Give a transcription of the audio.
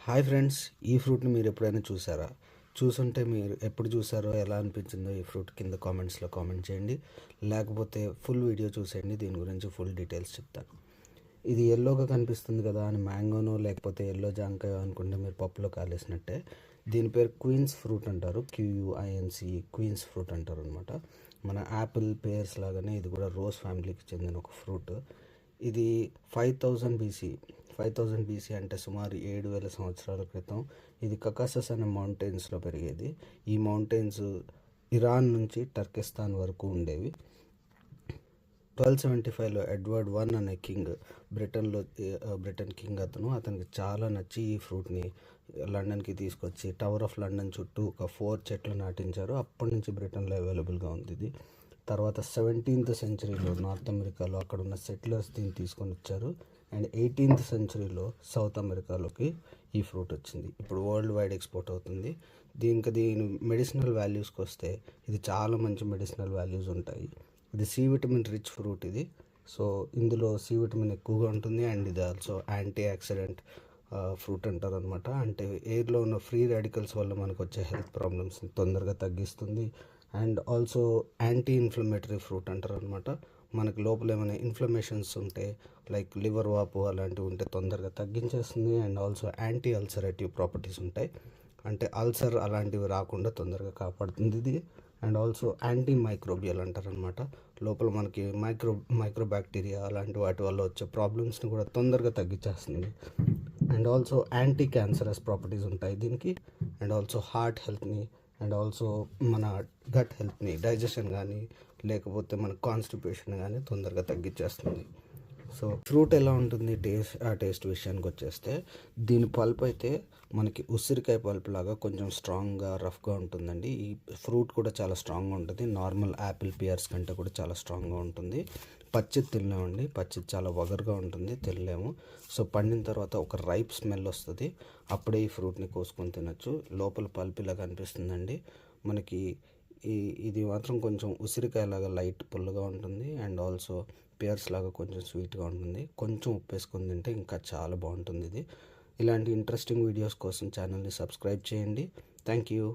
Hi friends, ఈ ఫ్రూట్ని మీరు ఎప్పుడైనా చూసారా? చూసుంటే మీరు ఎప్పుడు చూసారో, ఎలా అనిపించిందో ఈ ఫ్రూట్ కింద కామెంట్స్లో కామెంట్ చేయండి. లేకపోతే ఫుల్ వీడియో చూసేయండి, దీని గురించి ఫుల్ డీటెయిల్స్ చెప్తాను. ఇది ఎల్లోగా కనిపిస్తుంది కదా అని మ్యాంగోనో లేకపోతే ఎల్లో జాంకాయో అనుకుంటే మీరు పప్పులో కాలేసినట్టే. దీని పేరు క్వీన్స్ ఫ్రూట్ అంటారు, క్యూయుఐఎన్సి, క్వీన్స్ ఫ్రూట్ అంటారు అనమాట. మన యాపిల్ పేర్స్ లాగానే ఇది కూడా రోజ్ ఫ్యామిలీకి చెందిన ఒక ఫ్రూట్. ఇది 5000 బీసీ అంటే సుమారు 7000 సంవత్సరాల క్రితం ఇది కకాసస్ అనే మౌంటైన్స్లో పెరిగేది. ఈ మౌంటైన్స్ ఇరాన్ నుంచి టర్కిస్తాన్ వరకు ఉండేవి. 1275లో ఎడ్వర్డ్ వన్ అనే కింగ్, బ్రిటన్ కింగ్ అతనికి చాలా నచ్చి ఈ ఫ్రూట్ని లండన్కి తీసుకొచ్చి టవర్ ఆఫ్ లండన్ చుట్టూ ఒక 4 చెట్లు నాటించారు. అప్పటి నుంచి బ్రిటన్లో అవైలబుల్గా ఉంది ఇది. తర్వాత 17th సెంచరీలో నార్త్ అమెరికాలో అక్కడ ఉన్న సెటిలర్స్ దీన్ని తీసుకొని వచ్చారు. అండ్ 18th సెంచరీలో సౌత్ అమెరికాలోకి ఈ ఫ్రూట్ వచ్చింది. ఇప్పుడు వరల్డ్ వైడ్ ఎక్స్పోర్ట్ అవుతుంది. దీని మెడిసినల్ వాల్యూస్కి వస్తే ఇది చాలా మంచి మెడిసినల్ వాల్యూస్ ఉంటాయి. ఇది సి విటమిన్ రిచ్ ఫ్రూట్ ఇది. సో ఇందులో సి విటమిన్ ఎక్కువగా ఉంటుంది. అండ్ ఇది ఆల్సో యాంటీ ఆక్సిడెంట్ ఫ్రూట్ అంటారు అనమాట. అంటే ఎయిర్లో ఉన్న ఫ్రీ రాడికల్స్ వల్ల మనకు వచ్చే హెల్త్ ప్రాబ్లమ్స్ని తొందరగా తగ్గిస్తుంది. And also anti inflammatory fruit అంటారు అనమాట. మనకి లోపల ఏమైనా ఇన్ఫ్లమేషన్స్ ఉంటే, లైక్ లివర్ వాపు అలాంటివి ఉంటే తొందరగా తగ్గించేస్తుంది. And also anti ulcerative properties ఉంటాయి, అంటే అల్సర్ అలాంటివి రాకుండా తొందరగా కాపాడుతుంది ఇది. అండ్ ఆల్సో యాంటీ మైక్రోబియల్ అంటారు అనమాట. లోపల మనకి మైక్రో బ్యాక్టీరియా అలాంటి వాటి వల్ల వచ్చే ప్రాబ్లమ్స్ని కూడా తొందరగా తగ్గించేస్తుంది. And also anti cancerous properties ఉంటాయి దీనికి. అండ్ ఆల్సో హార్ట్ హెల్త్ని అండ్ ఆల్సో మన గట్ హెల్త్ని, డైజెషన్ కానీ లేకపోతే మన కాన్స్టిపేషన్ కానీ తొందరగా తగ్గించేస్తుంది. సో ఫ్రూట్ ఎలా ఉంటుంది టేస్ట్ విషయానికి వచ్చేస్తే, దీని పల్ప్ అయితే మనకి ఉసిరికాయ పల్ప్ లాగా కొంచెం స్ట్రాంగ్గా రఫ్గా ఉంటుందండి. ఈ ఫ్రూట్ కూడా చాలా స్ట్రాంగ్గా ఉంటుంది. నార్మల్ యాపిల్ పియర్స్ కంటే కూడా చాలా స్ట్రాంగ్గా ఉంటుంది. పచ్చిది తినలేమండి, పచ్చిది చాలా వగరుగా ఉంటుంది, తినలేము. సో పండిన తర్వాత ఒక రైప్ స్మెల్ వస్తుంది, అప్పుడే ఈ ఫ్రూట్ని కోసుకొని తినచ్చు. లోపల పల్ప్ ఇలా కనిపిస్తుందండి మనకి. ఇది మాత్రం కొంచెం ఉసిరికాయలాగా లైట్ పుల్లగా ఉంటుంది. అండ్ ఆల్సో పియర్స్ లాగా కొంచెం స్వీట్గా ఉంటుంది. కొంచెం ఉప్పు వేసుకొని తింటే ఇంకా చాలా బాగుంటుంది ఇది. ఇలాంటి ఇంట్రెస్టింగ్ వీడియోస్ కోసం ఛానల్ని సబ్స్క్రైబ్ చేయండి. Thank you.